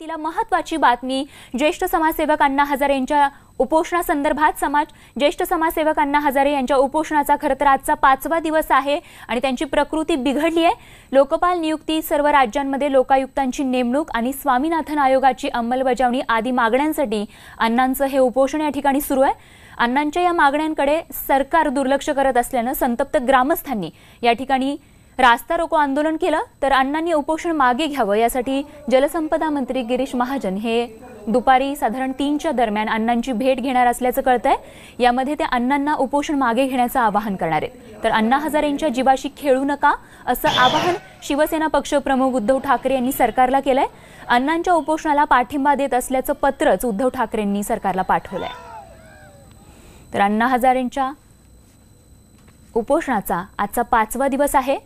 सुरुवातीला महत्त्वाची बातमी ज्येष्ठ समाजसेवक अण्णा हजारे यांच्या उपोषणासंदर्भात ज्येष्ठ समाजसेवक अण्णा हजारे यांच्या उपोषणाचा खरं तर आजचा 5वा दिवस आहे आणि त्यांची प्रकृती बिघडली आहे। लोकपाल नियुक्ती, सर्व राज्यांमध्ये लोकायुक्तांची नेमणूक आणि स्वामीनाथन आयोगाची अंमलबजावणी आदी मागण्यांसाठी अण्णांचं हे उपोषण या ठिकाणी सुरू आहे। अण्णांच्या या मागण्यांकडे सरकार दुर्लक्ष करत असल्यानं संतप्त ग्रामस्थांनी या ठिकाणी रास्ता रोको आंदोलन केलं। तर अण्णांनी उपोषण मागे घ्यावं यासाठी जलसंपदा मंत्री गिरीश महाजन हे दुपारी साधारण 3च्या दरम्यान अण्णांची भेट घेणार असल्याचं कळतंय। यामध्ये ते अण्णांना उपोषण मागे घेण्याचं आवाहन करणार आहेत। तर अण्णा हजारेंच्या जीवाशी खेळू नका असं आवाहन शिवसेना पक्षप्रमुख उद्धव ठाकरे यांनी सरकारला केलंय। अण्णांच्या उपोषणाला पाठिंबा देत असल्याचं पत्रच उद्धव ठाकरेंनी सरकारला पाठवलंय। तर अण्णा हजारेंच्या उपोषणाचा आजचा 5वा दिवस आहे।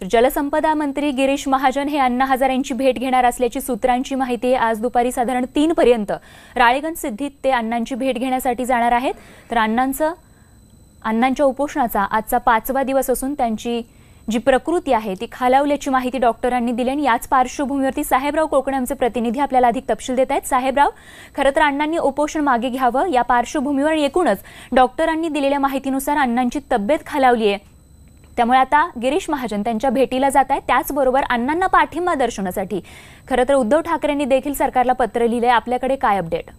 जलसंपदा मंत्री गिरीश महाजन हे अण्णा हजारेंची भेट घेणार असल्याची सूत्रांची माहिती आहे। आज दुपारी साधारण 3 पर्यंत राळेगण सिद्धीत ते अण्णांची भेट घेण्यासाठी जाणार आहेत। तर अण्णांच्या उपोषणाचा आजचा 5वा दिवस असून त्यांची जी प्रकृती आहे ती खालावल्याची माहिती डॉक्टरांनी दिली आणि याच पार्श्वभूमीवरती साहेबराव कोकणे आमचे प्रतिनिधी आपल्याला अधिक तपशील देत आहेत। साहेबराव, खरं तर अण्णांनी उपोषण मागे घ्यावं या पार्श्वभूमीवर एकूणच डॉक्टरांनी दिलेल्या माहितीनुसार अण्णांची तब्येत खालावली आहे, त्यामुळे आता गिरीश महाजन त्यांच्या भेटीला जात आहेत। त्याचबरोबर अण्णांना पाठिंबा दर्शवण्यासाठी खरं तर उद्धव ठाकरेंनी देखील सरकारला पत्र लिहिलंय। आपल्याकडे काय अपडेट?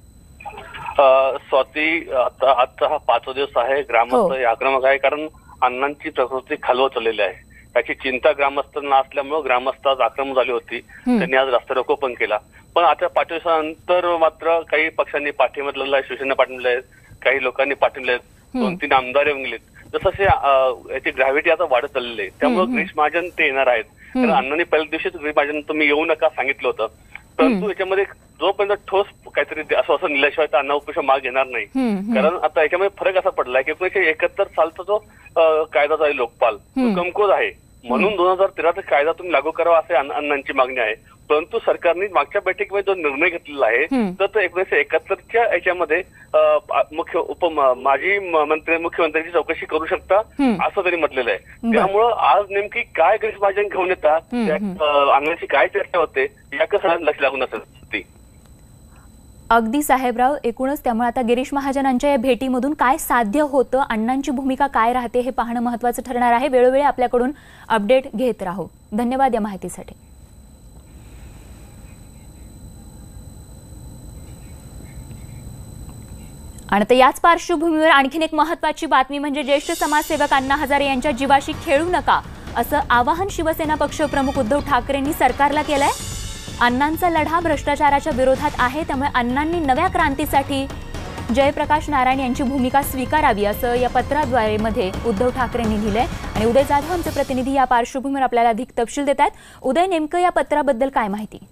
स्वाती, आता हा 5वा दिवस आहे। ग्रामस्थ आक्रमक आहे कारण अण्णांची प्रकृती खालवत चाललेली आहे। त्याची चिंता ग्रामस्थांना असल्यामुळे ग्रामस्थ आज आक्रमक झाली होती। त्यांनी आज रस्ता रोको पण केला। पण आता 5 दिवसानंतर मात्र काही पक्षांनी पाठिंबा दिलेला आहे, शिवसेना पाठिंबा आहे, काही लोकांनी पाठिंबा आहेत, 2-3 आमदार येऊन गेलेत। जसं याची ग्रॅव्हिटी आता वाढत चाललेली आहे, त्यामुळे गिरीश महाजन ते येणार आहेत। तर अण्णांनी पहिल्या दिवशीच गिरीश महाजन तुम्ही येऊ नका सांगितलं होतं, परंतु याच्यामध्ये जोपर्यंत ठोस काहीतरी असं निल्याशिवाय तर अण्णा उपोषण माग घेणार नाही। कारण आता याच्यामध्ये फरक असा पडलाय की 1971 सालचा जो कायदा आहे लोकपाल कमकुवत आहे, म्हणून 2013चा कायदा तुम्ही लागू करावा असे अण्णांची मागणी आहे। परंतु सरकारने मागच्या बैठकीमध्ये जो निर्णय घेतलेला आहे तर तो 1971च्या याच्यामध्ये माजी मुख्यमंत्र्यांची चौकशी करू शकता असं त्यांनी म्हटलेलं आहे। त्यामुळं आज नेमकी काय गिरीश महाजन घेऊन येतात, अण्णांची काय चर्चा होते याकडे लक्ष लागून असेल ती। अगदी साहेबराव, एकूणच त्यामुळे आता गिरीश महाजनांच्या या भेटीमधून काय साध्य होतं, अण्णांची भूमिका काय राहते हे पाहणं महत्त्वाचं ठरणार आहे। वेळोवेळी आपल्याकडून अपडेट घेत राहू। धन्यवाद या माहितीसाठी। आणि तर याच पार्श्वभूमीवर आणखीन एक महत्त्वाची बातमी म्हणजे ज्येष्ठ समाजसेवक अण्णा हजारे यांच्या जीवाशी खेळू नका असं आवाहन शिवसेना पक्षप्रमुख उद्धव ठाकरेंनी सरकारला केलंय। अण्णांचा लढा भ्रष्टाचाराच्या विरोधात आहे, त्यामुळे अण्णांनी नव्या क्रांतीसाठी जयप्रकाश नारायण यांची भूमिका स्वीकारावी असं या पत्राद्वारे मध्ये उद्धव ठाकरेंनी लिहिलंय। आणि उदय जाधव आमचे प्रतिनिधी या पार्श्वभूमीवर आपल्याला अधिक तपशील देत आहेत। उदय, नेमकं या पत्राबद्दल काय माहिती?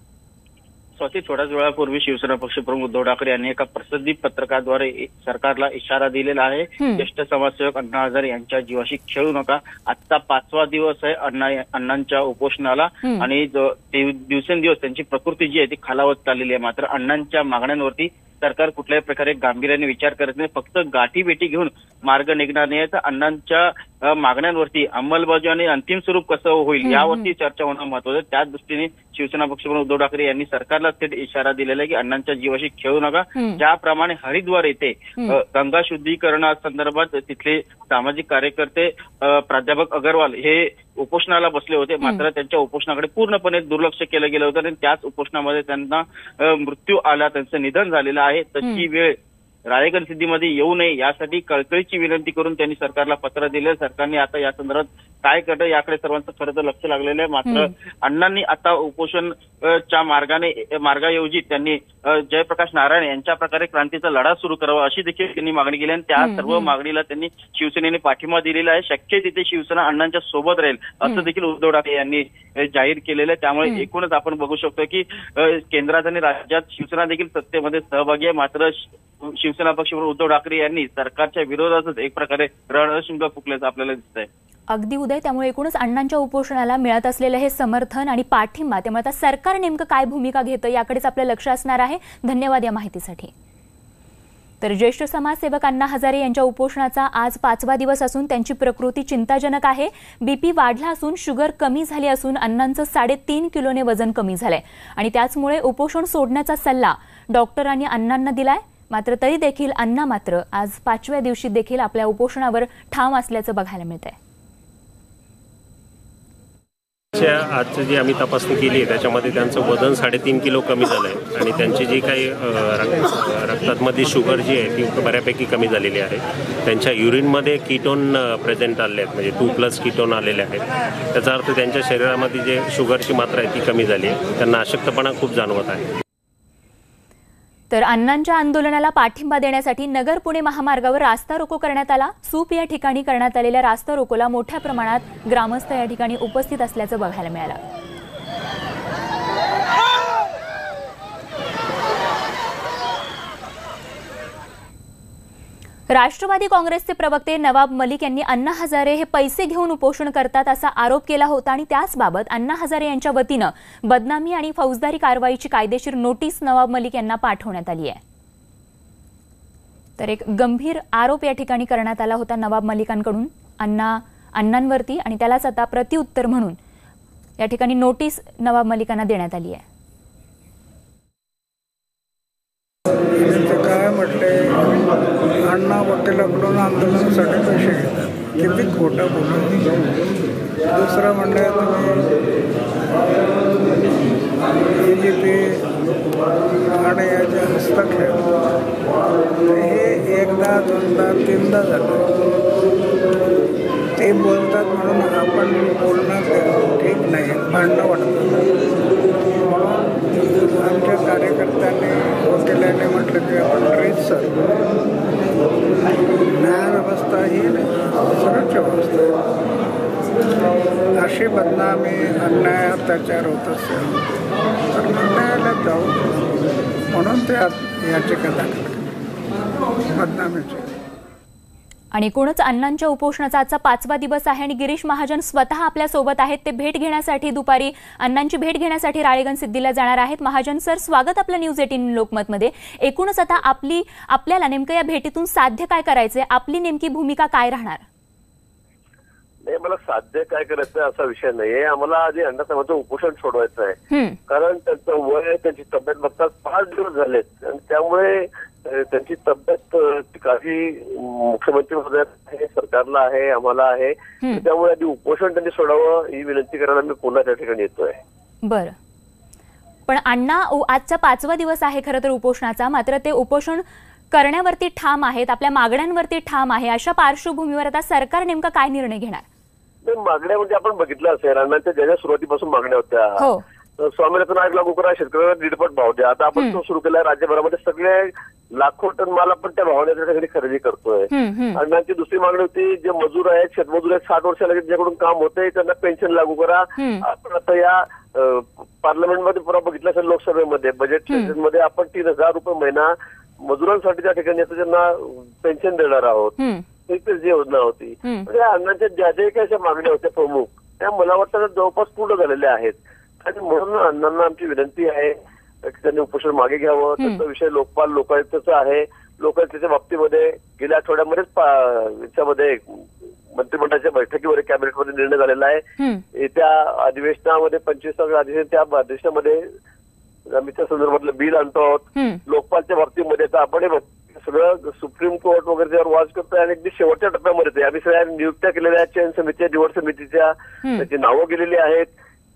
स्वाती, थोड्याच वेळापूर्वी शिवसेना पक्षप्रमुख उद्धव ठाकरे यांनी एका प्रसिद्धी पत्रकाद्वारे सरकारला इशारा दिलेला आहे। ज्येष्ठ समाजसेवक अण्णा हजारे यांच्या जीवाशी खेळू नका। आजचा 5वा दिवस आहे अण्णांच्या उपोषणाला आणि दिवसेंदिवस त्यांची प्रकृती जी आहे ती खालावत चाललेली आहे। मात्र अण्णांच्या मागण्यांवरती सरकार कुठल्याही प्रकारे गांभीर्याने विचार करत नाही, फक्त गाठीभेटी घेऊन मार्ग निघणार नाही। तर अण्णांच्या मागण्यांवरती अंमलबजावणी अंतिम स्वरूप कसं होईल यावरती चर्चा होणं महत्वाचं आहे। त्याच दृष्टीने शिवसेना पक्षप्रमुख उद्धव ठाकरे यांनी सरकारला थेट इशारा दिलेला आहे की अण्णांच्या जीवाशी खेळू नका। ज्याप्रमाणे हरिद्वार येथे गंगा शुद्धीकरणासंदर्भात तिथले सामाजिक कार्यकर्ते प्राध्यापक अग्रवाल हे उपोषणाला बसले होते, मात्र त्यांच्या उपोषणाकडे पूर्णपणे दुर्लक्ष केलं गेलं होतं आणि त्याच उपोषणामध्ये त्यांना मृत्यू आला, त्यांचं निधन झालेलं आहे। तशी वेळ राळेगण सिद्धीमध्ये येऊ नये यासाठी कळकळीची विनंती करून त्यांनी सरकारला पत्र दिले। सरकारने आता या संदर्भात काय करतं याकडे सर्वांचं खरं तर लक्ष लागलेलं आहे। मात्र अण्णांनी आता उपोषणच्या मार्गाऐवजी त्यांनी जयप्रकाश नारायण यांच्या प्रकारे क्रांतीचा लढा सुरू करावा अशी देखील त्यांनी मागणी केली आणि त्या सर्व मागणीला त्यांनी शिवसेनेने पाठिंबा दिलेला आहे। शक्य तिथे शिवसेना अण्णांच्या सोबत राहील असं देखील उद्धव ठाकरे यांनी जाहीर केलेलं आहे। त्यामुळे एकूणच आपण बघू शकतो की केंद्रात आणि राज्यात शिवसेना देखील सत्तेमध्ये सहभागी आहे, मात्र शिवसेना पक्षप्रमुख उद्धव ठाकरे यांनी सरकारच्या विरोधातच एक प्रकारे रणशिंग फुकल्याचं आपल्याला दिसतंय। अगदी उदय, त्यामुळे एकूणच अण्णांच्या उपोषणाला मिळत असलेलं हे समर्थन आणि पाठिंबा, त्यामुळे आता सरकार नेमकं काय भूमिका घेतं याकडेच आपलं लक्ष असणार आहे। धन्यवाद या माहितीसाठी। तर ज्येष्ठ समाजसेवक अण्णा हजारे यांच्या उपोषणाचा आज 5वा दिवस असून त्यांची प्रकृती चिंताजनक आहे। बीपी वाढला असून शुगर कमी झाली असून अण्णांचं 3.5 किलोने वजन कमी झालंय आणि त्याचमुळे उपोषण सोडण्याचा सल्ला डॉक्टरांनी अण्णांना दिलाय। मात्र तरी देखील अण्णा मात्र आज 5व्या दिवशी देखील आपल्या उपोषणावर ठाम असल्याचं बघायला मिळतंय। आजची जी आम्ही तपासणी केली आहे त्याच्यामध्ये त्यांचं वजन 3.5 किलो कमी झालं आहे आणि त्यांची जी काही रक्तातमधली शुगर जी आहे ती बऱ्यापैकी कमी झालेली आहे। त्यांच्या युरिनमध्ये कीटोन प्रेझेंट आले आहेत, म्हणजे 2+ कीटोन आलेले आहेत। त्याचा अर्थ त्यांच्या शरीरामध्ये जे शुगरची मात्रा आहे ती कमी झाली आहे। त्यांना अशक्तपणा खूप जाणवत आहे। तर अण्णांच्या आंदोलनाला पाठिंबा देण्यासाठी नगर पुणे महामार्गावर रास्ता रोको करण्यात आला। सूप या ठिकाणी करण्यात आलेल्या रास्ता रोकोला मोठ्या प्रमाणात ग्रामस्थ या ठिकाणी उपस्थित असल्याचं बघायला मिळालं। राष्ट्रवादी काँग्रेसचे प्रवक्ते नवाब मलिक यांनी अण्णा हजारे हे पैसे घेऊन उपोषण करतात असा आरोप केला होता आणि त्याचबाबत अण्णा हजारे यांच्या वतीनं बदनामी आणि फौजदारी कारवाईची कायदेशीर नोटीस नवाब मलिक यांना पाठवण्यात आली आहे। तर एक गंभीर आरोप या ठिकाणी करण्यात आला होता नवाब मलिकांकडून अण्णांवरती आणि त्यालाच आता प्रत्युत्तर म्हणून या ठिकाणी नोटीस नवाब मलिकांना देण्यात आली आहे। काय म्हटले, अण्णा वकिलाकडून आंदोलनासाठी पैसे घेतात, किती खोटं बोलून। दुसरं म्हणलं तुम्ही BJP आणि याचे हस्तक्षेप, हे एकदा दोनदा तीनदा झालं। ते बोलतात म्हणून आपण बोलणं ठीक नाही, भांडणं वाटतं। आमच्या कार्यकर्त्यांनी वकिलांनी म्हटलं की आपण रीतसर न्यायव्यवस्था ही सर्वोच्च व्यवस्था आहे, अशी बदनामी अन्याय अत्याचार होत असेल तर न्यायालयात जाऊ म्हणून ते याचिका दाखल केली बदनामीची। आणि एकूणच अण्णांच्या उपोषणाचा आजचा 5वा दिवस आहे आणि गिरीश महाजन स्वतः आपल्या सोबत आहेत। ते भेट घेण्यासाठी दुपारी अण्णांची भेट घेण्यासाठी राळेगण सिद्धीला जाणार आहेत। महाजन सर, स्वागत आपलं न्यूज 18 लोकमतमध्ये। एकूणच आता आपल्याला नेमकं या भेटीतून साध्य काय करायचंय, आपली नेमकी भूमिका काय राहणार? नाही, मला साध्य काय करायचं असा विषय नाहीये। आम्हाला आधी अण्णासाहेबांचं उपोषण सोडवायचं आहे, कारण त्यांचं वय, त्यांची तब्येत बघता 5 दिवस झालेत आणि त्यामुळे त्यांची तब्येत काही मुख्यमंत्री महोदय सरकारला आहे, आम्हाला आहे, त्यामुळे आधी उपोषण त्यांनी सोडावं ही विनंती करायला मी पुन्हा त्या ठिकाणी येतोय। बरं, पण अण्णा आजचा 5वा दिवस आहे खरं तर उपोषणाचा, मात्र ते उपोषण करण्यावरती ठाम आहेत, आपल्या मागण्यांवरती ठाम आहे। अशा पार्श्वभूमीवर आता सरकार नेमका काय निर्णय घेणार? मागण्या म्हणजे आपण बघितलं असेल, अण्णांच्या ज्या सुरुवातीपासून मागण्या होत्या, स्वामिनाथन आयोग लागू करा, शेतकऱ्यांना 1.5 भाव द्या। आता आपण तो सुरू केला, राज्यभरामध्ये सगळे लाखो टन माल आपण त्या भावाने त्याच्याकडे खरेदी करतोय। अण्णांची दुसरी मागणी होती, जे मजूर आहेत, शेतमजूर आहेत, 60 वर्षाला ज्याच्याकडून काम होतंय त्यांना पेन्शन लागू करा। आपण आता या पार्लमेंटमध्ये पुरा बघितलं असेल, लोकसभेमध्ये बजेट सेशनमध्ये आपण 3,000 रुपये महिना मजुरांसाठी त्या ठिकाणी त्यांना पेन्शन देणार आहोत। एक जी योजना होती, म्हणजे अण्णांच्या ज्या ज्या काही मागण्या होत्या प्रमुख, त्या मला वाटतं जवळपास पूर्ण झालेल्या आहेत आणि म्हणून अण्णांना आमची विनंती आहे की त्यांनी उपोषण मागे घ्यावं। त्यांचा विषय लोकपाल लोकायुक्ताचा आहे। लोकायुक्ताच्या बाबतीमध्ये गेल्या आठवड्यामध्येच याच्यामध्ये मंत्रिमंडळाच्या बैठकीवर कॅबिनेटमध्ये निर्णय झालेला आहे। येत्या अधिवेशनामध्ये 25 अधिवेशन, त्या अधिवेशनामध्ये आम्ही त्या संदर्भातलं बिल आणतो आहोत। लोकपालच्या बाबतीमध्ये तर आपण सगळं सुप्रीम कोर्ट वगैरे त्यावर वाच करतोय आणि अगदी शेवटच्या टप्प्यामध्ये आम्ही सगळ्या नियुक्त्या केलेल्या चयन समितीच्या, निवड समितीच्या, त्याची नावं गेलेली आहेत।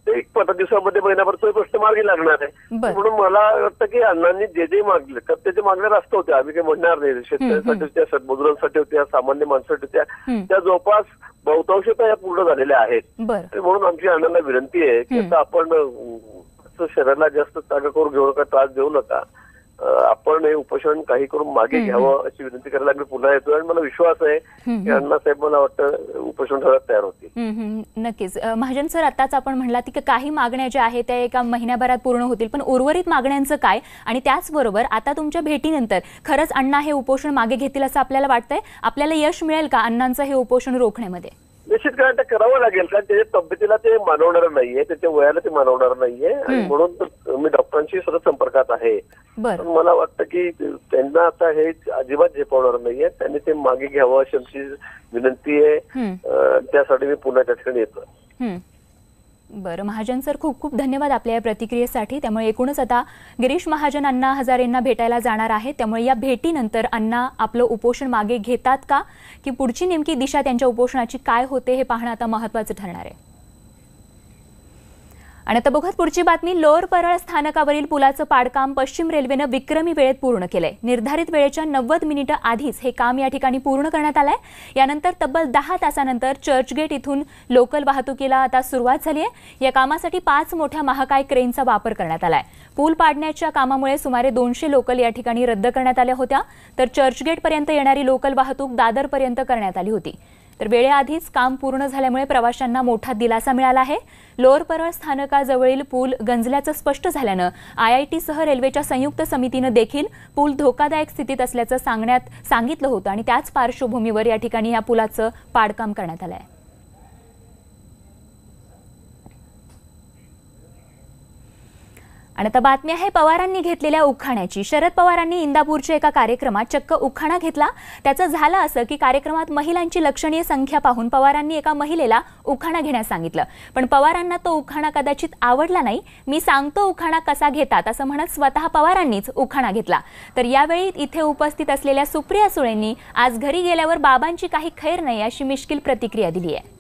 ते 15 दिवसामध्ये महिनाभर तो प्रश्न मार्गी लागणार आहे। म्हणून मला वाटतं की अण्णांनी जे जे मागले तर त्याच्या मागण्या रास्त होत्या, आम्ही काही म्हणणार नाही। शेतकऱ्यांसाठी होत्या, शेतमजुरांसाठी होत्या, सामान्य माणसासाठी होत्या, त्या जवळपास बहुतांश या पूर्ण झालेल्या आहेत। म्हणून आमची अण्णांना विनंती आहे की आता आपण शरीराला जास्त ताकद करून घेऊ नका, त्रास देऊ नका, आपण हे उपोषण काही करून मागे घ्यावं अशी विनंती करायला मी पुन्हा येतो आणि मला विश्वास आहे की अण्णासाहेब मला वाटतं उपोषण ठरत तयार होतील। नक्कीच महाजन सर, आताच आपण म्हणलात की काही मागण्या ज्या आहेत त्या एका महिन्याभरात पूर्ण होतील, पण उर्वरित मागण्यांचं काय? आणि त्याचबरोबर आता तुमच्या भेटीनंतर खरंच अण्णा हे उपोषण मागे घेतील असं आपल्याला वाटतंय? आपल्याला यश मिळेल का अण्णांचं हे उपोषण रोखण्यामध्ये? निश्चित कारण ते करावं लागेल, कारण त्याच्या तब्येतीला ते मानवणार नाहीये, त्याच्या वयाला ते मानवणार नाहीये आणि म्हणून मी डॉक्टरांशी सतत संपर्कात आहे. पण मला वाटतं की त्यांना आता हे अजिबात झेपवणार नाहीये, त्यांनी ते मागे घ्यावं अशी आमची विनंती आहे. त्यासाठी मी पुन्हा त्या ठिकाणी येतो. बरं महाजन सर, खूप खूप धन्यवाद आपल्या या प्रतिक्रियेसाठी. त्यामुळे एकूणच आता गिरीश महाजन अण्णा हजारेंना भेटायला जाणार आहेत. त्यामुळे या भेटीनंतर अण्णा आपलं उपोषण मागे घेतात का, की पुढची नेमकी दिशा त्यांच्या उपोषणाची काय होते हे पाहणं आता महत्त्वाचं ठरणार आहे. आणि आता बघत पुढची बातमी. लोअर परळ स्थानकावरील पुलाचं पाडकाम पश्चिम रेल्वेनं विक्रमी वेळेत पूर्ण केलंय. निर्धारित वेळेच्या 90 मिनिटं आधीच हे काम या ठिकाणी पूर्ण करण्यात आलंय. यानंतर तब्बल 10 तासानंतर चर्चगेट इथून लोकल वाहतुकीला आता सुरुवात झाली आहे. या कामासाठी 5 मोठ्या महाकाय क्रेनचा वापर करण्यात आलाय. पूल पाडण्याच्या कामामुळे सुमारे 200 लोकल या ठिकाणी रद्द करण्यात आल्या होत्या, तर चर्चगेटपर्यंत येणारी लोकल वाहतूक दादरपर्यंत करण्यात आली होती. तर वेळेआधीच काम पूर्ण झाल्यामुळे प्रवाशांना मोठा दिलासा मिळाला आहे. लोअर परळ स्थानकाजवळील पूल गंजल्याचं स्पष्ट झाल्यानं IIT सह रेल्वेच्या संयुक्त समितीनं देखील पूल धोकादायक स्थितीत असल्याचं सांगितलं होतं आणि त्याच पार्श्वभूमीवर या ठिकाणी या पुलाचं पाडकाम करण्यात आलं आहे. आणि आता बातमी आहे पवारांनी घेतलेल्या उखाण्याची. शरद पवारांनी इंदापूरच्या एका कार्यक्रमात चक्क उखाणा घेतला. त्याचं झालं असं की कार्यक्रमात महिलांची लक्षणीय संख्या पाहून पवारांनी एका महिलेला उखाणा घेण्यास सांगितलं, पण पवारांना तो उखाणा कदाचित आवडला नाही. मी सांगतो उखाणा कसा घेतात असं म्हणत स्वतः पवारांनीच उखाणा घेतला. तर यावेळी इथे उपस्थित असलेल्या सुप्रिया सुळेंनी आज घरी गेल्यावर बाबांची काही खैर नाही अशी मिश्किल प्रतिक्रिया दिली आहे.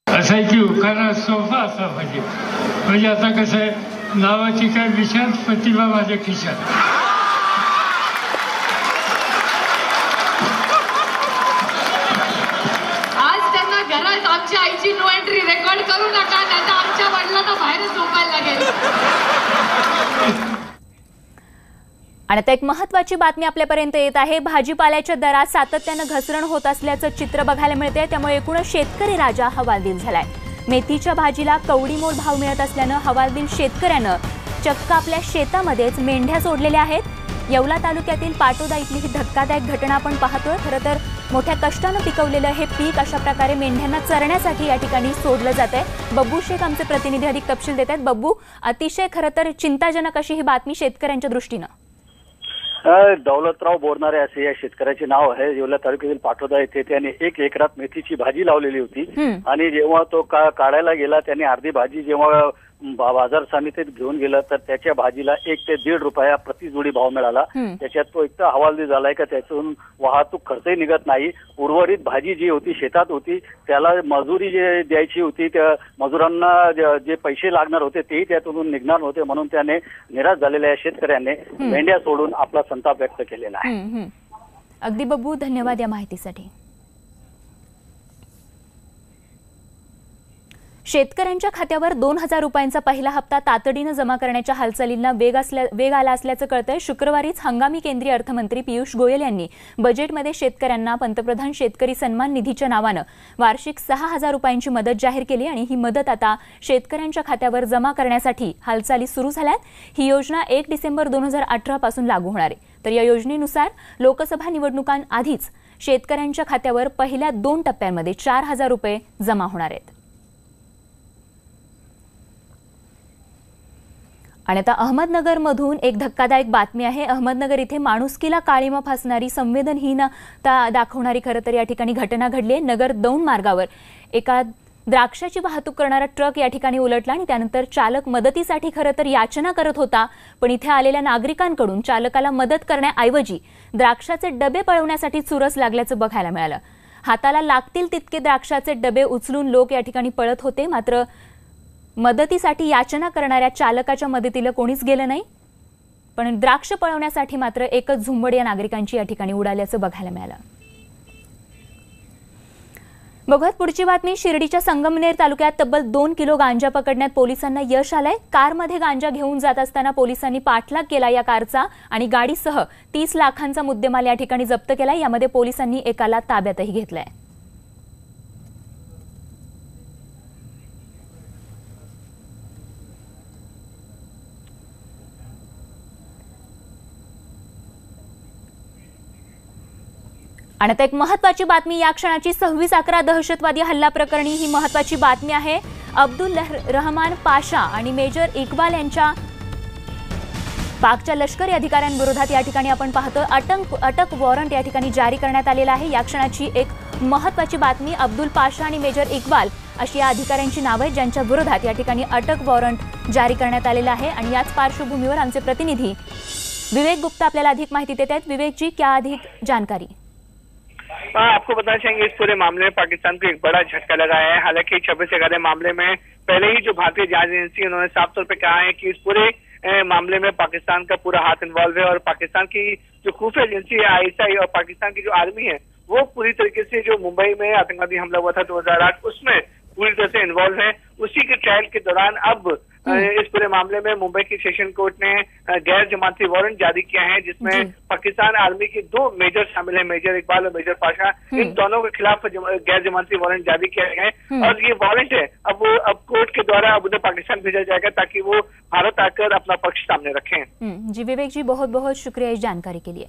असं आहे की उखाणा सोपा असा म्हणजे आता कसं आहे, नावाची काय विशाल प्रतिभा माझ्या खिशात. आज त्यांना घरात आमच्या आईची नो एंट्री रेकॉर्ड करू नका, नाही आमच्या वडिलांना बाहेरच झोपायला लागेल. आणि आता एक महत्त्वाची बातमी आपल्यापर्यंत येत आहे. भाजीपाल्याच्या दरात सातत्यानं घसरण होत असल्याचं चित्र बघायला मिळतंय. त्यामुळे एकूणच शेतकरी राजा हवालदिल झालाय. मेथीच्या भाजीला कवडीमोल भाव मिळत असल्यानं हवालदिल शेतकऱ्यानं चक्क आपल्या शेतामध्येच मेंढ्या सोडलेल्या आहेत. येवला तालुक्यातील पाटोदा इथली ही धक्कादायक घटना आपण पाहतोय. खरं तर मोठ्या कष्टानं पिकवलेलं हे पीक अशा प्रकारे मेंढ्यांना चरण्यासाठी या ठिकाणी सोडलं जात आहे. बब्बू शेख आमचे प्रतिनिधी अधिक तपशील देत आहेत. बब्बू, अतिशय खरं तर चिंताजनक अशी ही बातमी शेतकऱ्यांच्या दृष्टीनं. दौलतराव बोरणारे असे या शेतकऱ्याचे नाव आहे. येवला तालुक्यातील पाटोदा येथे त्याने 1 एकरात मेथीची भाजी लावलेली होती आणि जेव्हा तो काढायला गेला त्याने अर्धी भाजी जेव्हा बाजार समितीत घेऊन गेला तर त्याच्या भाजीला 1 ते 1.5 रुपया प्रति जोडी भाव मिळाला. त्याच्यात तो इतका हवालदिल झालाय का त्यातून वाहतूक खर्चही निघत नाही. उर्वरित भाजी जी होती शेतात होती त्याला मजुरी जे द्यायची होती त्या मजुरांना जे पैसे लागणार होते तेही त्यातून निघणार नव्हते, म्हणून त्याने निराश झालेल्या शेतकऱ्याने मेंढ्या सोडून आपला संताप व्यक्त केलेला आहे. अगदी बब्बू, धन्यवाद या माहितीसाठी. शेतकऱ्यांच्या खात्यावर 2,000 रुपयांचा पहिला हप्ता तातडीनं जमा करण्याच्या हालचालींना वेग आला असल्याचं कळतंय. शुक्रवारीच हंगामी केंद्रीय अर्थमंत्री पियुष गोयल यांनी बजेटमध्ये शेतकऱ्यांना पंतप्रधान शेतकरी सन्मान निधीच्या नावानं वार्षिक 6,000 रुपयांची मदत जाहीर केली आणि ही मदत आता शेतकऱ्यांच्या खात्यावर जमा करण्यासाठी हालचाली सुरू झाल्यात. ही योजना 1 डिसेंबर 2018 पासून लागू होणार आहे. तर या योजनेनुसार लोकसभा निवडणुकांआधीच शेतकऱ्यांच्या खात्यावर पहिल्या 2 टप्प्यांमध्ये 4,000 रुपये जमा होणार आहेत. आणि आता अहमदनगरमधून एक धक्कादायक बातमी आहे. अहमदनगर इथे माणुसकीला काळीमा फासणारी संवेदनहीनता दाखवणारी खरं तर या ठिकाणी घटना घडली आहे. नगर दौंड मार्गावर एका द्राक्षाची वाहतूक करणारा ट्रक या ठिकाणी उलटला आणि त्यानंतर चालक मदतीसाठी खरं तर याचना करत होता, पण इथे आलेल्या नागरिकांकडून चालकाला मदत करण्याऐवजी द्राक्षाचे डबे पळवण्यासाठी चुरस लागल्याचं बघायला मिळालं. हाताला लागतील तितके द्राक्षाचे डबे उचलून लोक या ठिकाणी पळत होते, मात्र मदतीसाठी याचना करणाऱ्या चालकाच्या मदतीला कोणीच गेलं नाही. पण द्राक्ष पळवण्यासाठी मात्र एकच झुंबड या नागरिकांची या ठिकाणी उडाल्याचं बघायला मिळालं. बघत पुढची बातमी. शिर्डीच्या संगमनेर तालुक्यात तब्बल 2 किलो गांजा पकडण्यात पोलिसांना यश आलंय. कारमध्ये गांजा घेऊन जात असताना पोलिसांनी पाठलाग केला या कारचा आणि गाडीसह 30 लाखांचा मुद्देमाल या ठिकाणी जप्त केला. यामध्ये पोलिसांनी एकाला ताब्यातही घेतलंय. आणि आता एक महत्वाची बातमी या क्षणाची 26/11 दहशतवादी हल्ला प्रकरणी ही महत्वाची बातमी आहे। अब्दुल रहमान पाशा आणि मेजर इक्बाल यांच्या पाकच्या लष्करी अधिकाऱ्यांविरोधात या ठिकाणी आपण पाहतो अटक वॉरंट या ठिकाणी जारी करण्यात आलेला आहे। या क्षणाची एक महत्वाची बातमी, अब्दुल पाशा आणि मेजर इक्बाल अशी या अधिकाऱ्यांची नावे आहेत ज्यांच्या विरोधात या ठिकाणी अटक वॉरंट जारी करण्यात आलेला आहे। आणि याच पार्श्वभूमीवर आमचे प्रतिनिधी विवेक गुप्ता आपल्याला अधिक माहिती देत आहेत। विवेक जी, क्या अधिक जानकारी? आपको बताना चाहेंगे इस पूरे मामले में पाकिस्तान को एक बड़ा झटका लगा है। हालांकि 26/11 मामले में पहले ही जो भारतीय जांच एजेंसी उन्होंने साफ तौर पे कहा है कि इस पूरे मामले में पाकिस्तान का पूरा हाथ इन्वॉल्व है और पाकिस्तान की जो खुफिया एजेंसी है ISI और पाकिस्तान की जो आर्मी है वो पूरी तरीके से जो मुंबई में आतंकवादी हमला हुआ था 2008 उसमें पूरी तरह से इन्वॉल्व है। उसी के ट्रायल के दौरान अब इस पूरे मामले में मुंबई की सेशन कोर्ट ने गैर जमानती वारंट जारी किया है जिसमें पाकिस्तान आर्मी के 2 मेजर शामिल है, मेजर इकबाल और मेजर पाशा। इन दोनों के खिलाफ गैर जमानती वारंट जारी किया गया है और ये वारंट है अब कोर्ट के द्वारा अब उन्हें पाकिस्तान भेजा जाएगा ताकि वो भारत आकर अपना पक्ष सामने रखें। जी विवेक जी, बहुत बहुत शुक्रिया इस जानकारी के लिए।